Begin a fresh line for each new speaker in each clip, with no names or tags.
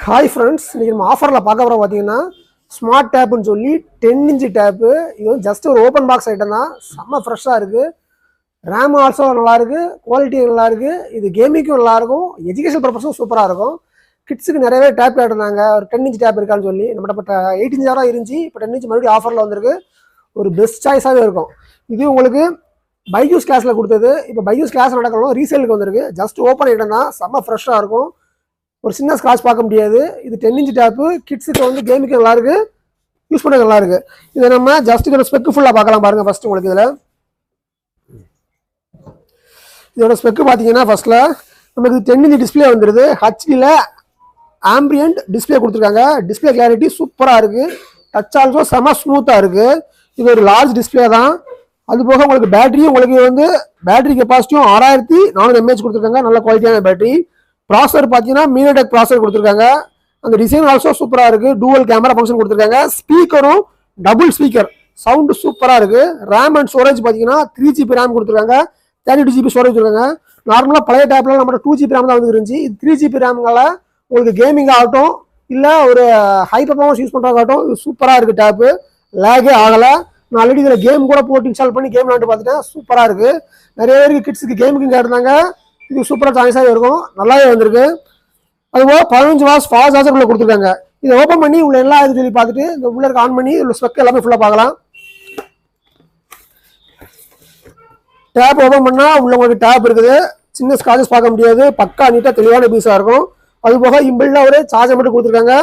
Hi friends, இன்றைக்கி நம்ம ஆஃபரில் பார்க்க போகிறோம். பார்த்தீங்கன்னா ஸ்மார்ட் டேப்புன்னு சொல்லி 10 இன்ச் டேப்பு. இது வந்து ஜஸ்ட் ஒரு ஓப்பன் பாக்ஸ் ஐட்டம் தான். செம்ம ஃப்ரெஷ்ஷாக இருக்குது. ரேம் ஆல்சோ நல்லாயிருக்கு, குவாலிட்டி நல்லாயிருக்கு. இது கேமிங்க்கும் நல்லாயிருக்கும், எஜுகேஷன் பர்பஸும் சூப்பராக இருக்கும். கிட்ஸுக்கு நிறையவே டேப் கேட்டிருந்தாங்க, ஒரு 10 இன்ச் டேப் இருக்கான்னு சொல்லி. நம்மகிட்ட இப்போ 8 இன்ச் தான் இருந்துச்சு, இப்போ 10 இன்ச் மறுபடியும் ஆஃபரில் வந்திருக்கு. ஒரு பெஸ்ட் சாய்ஸாகவே இருக்கும். இது உங்களுக்கு பைஜூஸ் கிளாஸில் கொடுத்தது, இப்போ பைஜூஸ் கிளாஸ் நடக்கணும், ரீசேலுக்கு வந்திருக்கு. ஜஸ்ட் ஓப்பன் ஐட்டம் தான், செம்ம ஃப்ரெஷ்ஷாக இருக்கும். ஒரு சின்ன ஸ்க்ராட்ச் பார்க்க முடியாது. இது 10 இன்ச் டேப்பு. கிட்ஸுக்கு வந்து கேமுக்கு நல்லாயிருக்கு, யூஸ் பண்ண நல்லாயிருக்கு. இதை நம்ம ஜஸ்ட் இதோட ஸ்பெக்கு ஃபுல்லாக பார்க்கலாம் பாருங்கள். ஃபஸ்ட்டு உங்களுக்கு இதில் இதோட ஸ்பெக்கு பார்த்தீங்கன்னா ஃபஸ்ட்டில் நமக்கு 10 இன்ச் டிஸ்பிளே வந்துடுது. ஹெச்டியில் ஆம்பியன்ட் டிஸ்பிளே கொடுத்துருக்காங்க. டிஸ்பிளே கிளாரிட்டி சூப்பராக இருக்குது. டச் ஆல்சோ செம ஸ்மூத்தாக இருக்குது. இது ஒரு லார்ஜ் டிஸ்பிளே தான். அது போக உங்களுக்கு பேட்டரியும் உங்களுக்கு வந்து பேட்டரி கெப்பாசிட்டியும் 6400 mAh கொடுத்துருக்காங்க. நல்ல குவாலிட்டியான பேட்டரி. ப்ராசர் பார்த்தீங்கன்னா மீடியாடெக் ப்ராசர் கொடுத்துருக்காங்க. அந்த டிசைன் ஆல்சோ சூப்பராக இருக்குது. டூவல் கேமரா ஃபங்க்ஷன் கொடுத்துருக்காங்க. ஸ்பீக்கரும் டபுள் ஸ்பீக்கர், சவுண்டு சூப்பராக இருக்குது. ரேம் அண்ட் ஸ்டோரேஜ் பார்த்தீங்கன்னா 3GB ரேம் கொடுத்துருக்காங்க, 32GB ஸ்டோரேஜ் கொடுத்துருக்காங்க. நார்மலாக பழைய டேப்ல நம்மகிட்ட 2GB ரேம் தான் வந்து இருந்துச்சு. இது 3GB ரேம்னால உங்களுக்கு கேமிங் ஆகட்டும் இல்லை ஒரு ஹை பர்ஃபார்மன்ஸ் யூஸ் பண்ணுறதாகட்டும் இது சூப்பராக இருக்குது. டேப்பு லேகே ஆகலை. நான் ஆல்ரெடி இதில் கேம் கூட போட்டு இன்ஸ்டால் பண்ணி கேம் விளாண்டு பார்த்துட்டேன். சூப்பராக இருக்குது. நிறைய பேருக்கு கிட்ஸுக்கு கேமுக்கு கேட்டிருந்தாங்க. இது சூப்பராக சாய்ஸாகவே இருக்கும், நல்லாவே வந்திருக்கு. அதுபோல் 15 வாட்ஸ் ஃபாஸ்ட் சார்ஜர் உள்ள கொடுத்துருக்காங்க. இதை ஓப்பன் பண்ணி உள்ள எல்லா இது சொல்லி பார்த்துட்டு இந்த உள்ள இருக்க ஆன் பண்ணி உள்ள ஸ்பெக் எல்லாமே ஃபுல்லாக பார்க்கலாம். டேப் ஓப்பன் பண்ணால் உள்ள உங்களுக்கு டேப் இருக்குது. சின்ன ஸ்க்ராச்சஸ் பார்க்க முடியாது. பக்கா நீட்டாக தெளிவான பீஸாக இருக்கும். அதுபோக இம்பிள்டாக ஒரு சார்ஜர் மட்டும் கொடுத்துருக்காங்க.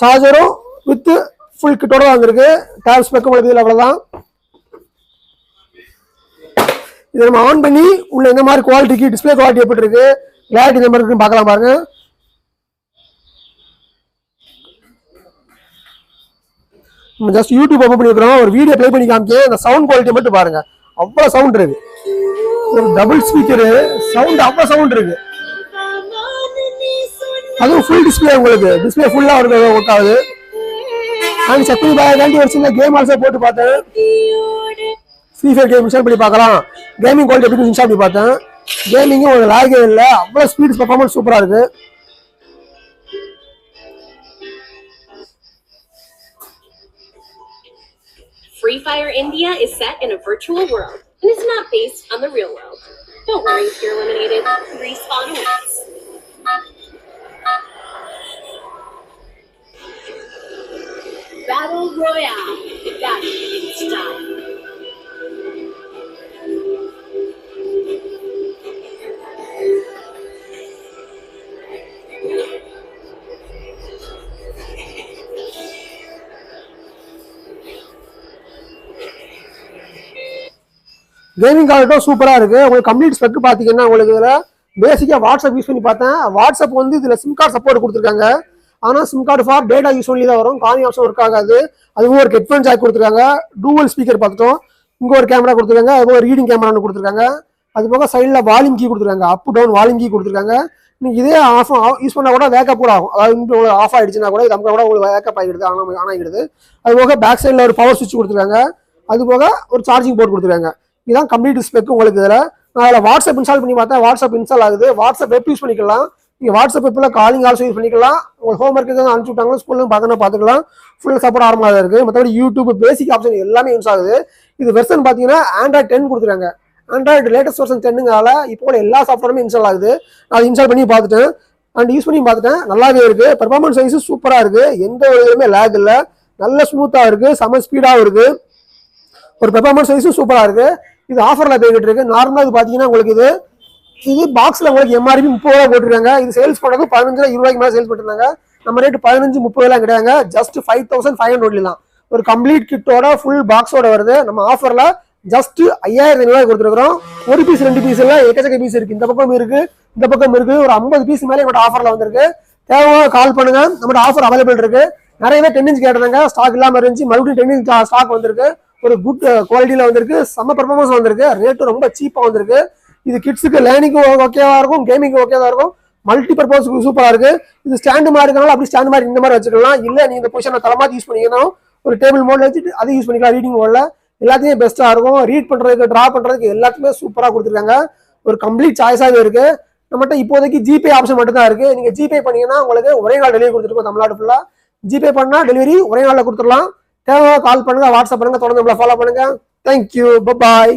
சார்ஜரும் வித் ஃபுல் கிட்டோட வந்திருக்கு. டேப் ஸ்பெக் உங்களுக்கு இதில் அவ்வளோதான். இதை நம்ம ஆன் பண்ணி உள்ள இந்த மாதிரி குவாலிட்டிக்கு டிஸ்பிளே குவாலிட்டி எப்படி இருக்கு, கிளாரிட்டி இந்த மாதிரி இருக்குன்னு பார்க்கலாம் பாருங்க. நம்ம ஜஸ்ட் யூடியூப் ஓப்பன் பண்ணிக்கிறோம், ஒரு வீடியோ ப்ளே பண்ணி காமிச்சு அந்த சவுண்ட் குவாலிட்டி மட்டும் பாருங்க. அவ்வளோ சவுண்ட் இருக்கு. ஒரு டபுள் ஸ்பீக்கரு, சவுண்ட் அவ்வளோ சவுண்ட் இருக்கு. அதுவும் ஃபுல் டிஸ்பிளே, உங்களுக்கு டிஸ்பிளே ஃபுல்லாக ஒர்க் ஆகுது. அண்ட் செக் பண்ணி பார்க்க ஒரு சின்ன கேம் ஆல்சோ போட்டு பார்த்தேன். ஃப்ரீ ஃபயர் கேம் இன்ஸ்டால் பண்ணி பார்க்கலாம். கேமிங் குவாலிட்டி எப்படி இன்ஸ்டால் பண்ணி பார்த்தேன். கேமிங்கும் ஒரு லாகே இல்லை, அவ்வளோ ஸ்பீட் பர்ஃபார்மன்ஸ் சூப்பராக இருக்கு.
Free Fire India is set in a virtual world and is not based on the real world. Don't worry if you're eliminated. Respawn awaits. Battle Royale. Battle in style.
Gaming quality சூப்பராக இருக்குது. உங்களுக்கு complete spec பார்த்தீங்கன்னா உங்களுக்கு இதில் பேசிக்காக WhatsApp use பண்ணி பார்த்தேன். WhatsApp வந்து இதில் சிம் கார்டு சப்போர்ட் கொடுத்துருக்காங்க. ஆனால் sim card for data use பண்ணி தான் வரும், காலி ஆப்ஷன் ஒர்க் ஆகாது. அதுவும் ஒரு ஹெட்ஃபோன் ஜாக் கொடுத்துருக்காங்க. டூவல் ஸ்பீக்கர் பார்த்துட்டோம். இங்கே ஒரு கேமரா கொடுத்துருக்காங்க, அதுபோக ரீடிங் கேமரான்னு கொடுத்துருக்காங்க. அது போக சைடில் வால்யூம் கீ கொடுத்துருக்காங்க, அப் டவுன் வால்யூம் கீ கொடுத்துருக்காங்க. நீங்கள் இதே ஆஃப் யூஸ் பண்ணால் கூட வேக்கப் கூட ஆகும். அதாவது உங்களுக்கு ஆஃப் ஆகிடுச்சுன்னா கூட இது கூட உங்களுக்கு வேக்கப் ஆகிடுது, ஆன் ஆகிடுது. அது போக பேக் சைடில் ஒரு பவர் சுவிட்ச் கொடுத்துருக்காங்க. அது போக ஒரு சார்ஜிங் போர்ட் கொடுத்துருக்காங்க. இதுதான் கம்ப்ளீட் ஸ்பெக் உங்களுக்கு இதில். நான் அதில் வாட்ஸ்அப் இன்ஸ்டால் பண்ணி பார்த்தேன். வாட்ஸ்அப் இன்ஸ்டால் ஆகுது. வாட்ஸ்அப் வெப் யூஸ் பண்ணிக்கலாம். நீங்கள் வாட்ஸ்அப் வெப்பில் காலிங் ஆல்சோ யூஸ் பண்ணிக்கலாம். உங்களுக்கு ஹோம் ஒர்க் எதாவது அனுப்பிச்சு விட்டாங்களோ ஸ்கூலில் பார்த்துக்கலாம். ஃபுல் சப்போர்ட் ஆரம்பமாக இருக்குது. மற்றபடி யூடியூப் பேசிக் ஆப்ஷன் எல்லாமே யூஸ் ஆகுது. இது வெர்ஷன் பார்த்தீங்கன்னா ஆண்ட்ராய்டு 10 கொடுத்துருக்காங்க. ஆண்ட்ராய்டு லேட்டஸ்ட் வெர்ஷன் 10னால இப்போ எல்லா சாஃப்ட்வேருமே இன்ஸ்டால் ஆகுது. நான் அதை இன்ஸ்டால் பண்ணி பார்த்துட்டேன் அண்ட் யூஸ் பண்ணி பார்த்துட்டேன். நல்லாவே இருக்குது. பெர்ஃபார்மன்ஸ் வைஸு சூப்பராக இருக்குது. எந்த ஒரு இதுவுமே லேக் இல்லை. நல்ல ஸ்மூத்தாக இருக்குது, செம ஸ்பீடாகவும் இருக்குது. ஒரு பெர்ஃபார்மன்ஸ் வைஸும் சூப்பராக இருக்குது. இது ஆஃபரில் போய்கிட்டு இருக்கு. நார்மலாக இது பார்த்தீங்கன்னா உங்களுக்கு இது பாக்ஸில் உங்களுக்கு எம்ஆர்பி 30 ரூபா போட்டிருக்காங்க. இது சேல்ஸ் பண்ணுறது 15 20 மேலே சேல்ஸ் பண்ணிருந்தாங்க. நம்ம ரேட்டு 15 30 கிடையாங்க. ஜஸ்ட் 5500 தான். ஒரு கம்ப்ளீட் கிட்டோட ஃபுல் பாக்ஸோட வருது. நம்ம ஆஃபரில் ஜஸ்ட் 5500 கொடுத்துருக்குறோம். ஒரு பீஸ் 2 பீஸ் இல்லை, எக்கச்சக்க பீஸ் இருக்குது. இந்த பக்கம் இருக்குது, இந்த பக்கம் இருக்குது. ஒரு 50 பீஸ் மேலே நம்மளோட ஆஃபரில் வந்திருக்கு. தேவையான கால் பண்ணுங்க. நம்மளோட ஆஃபர் அவைலபிள் இருக்குது. நிறைய பேர் 10 இன்ச் கேட்டிருந்தாங்க, ஸ்டாக் இல்லாமல் இருந்துச்சு. மறுபடியும் 10 இன்ச் ஸ்டாக் வந்திருக்கு. ஒரு குட் குவாலிட்டியில் வந்திருக்கு. செம்ம பெர்ஃபார்மன்ஸ் வந்திருக்கு. ரேட்டும் ரொம்ப சீப்பாக வந்திருக்கு. இது கிட்ஸுக்கு லேர்னிங்கும் ஓகேவா இருக்கும், கேமிங்கும் ஓகேவா இருக்கும். மல்டி பர்பஸ்க்கு சூப்பராக இருக்குது. இது ஸ்டாண்டு மாதிரி இருக்கனால அப்படி ஸ்டாண்டு மாதிரி இந்த மாதிரி வச்சுக்கலாம். இல்லை நீங்கள் இந்த பொசிஷனை தலைமாற்றி யூஸ் பண்ணிங்கன்னா ஒரு டேபிள் மோடில் வச்சுட்டு அதை யூஸ் பண்ணிக்கலாம். ரீடிங் மோடில் எல்லாத்தையுமே பெஸ்ட்டாக இருக்கும். ரீட் பண்ணுறதுக்கு, ட்ரா பண்ணுறதுக்கு எல்லாத்துக்குமே சூப்பராக கொடுத்துருக்காங்க. ஒரு கம்ப்ளீட் சாய்ஸாகவே இருக்கு. நம்மகிட்ட இப்போதைக்கு ஜிபே ஆப்ஷன் மட்டும் தான் இருக்கு. நீங்க ஜிபே பண்ணீங்கன்னா உங்களுக்கு ஒரே நாள் டெலிவரி கொடுத்துருக்கோம் தமிழ்நாடு ஃபுல்லா. ஜிபே பண்ணா டெலிவரி ஒரே நாளில் கொடுத்துடலாம். தேவை கால் பண்ணுங்க, வாட்ஸ்அப் பண்ணுங்க, தொடர்ந்து நம்மளை ஃபாலோ பண்ணுங்க. தேங்க்யூ, பாய்.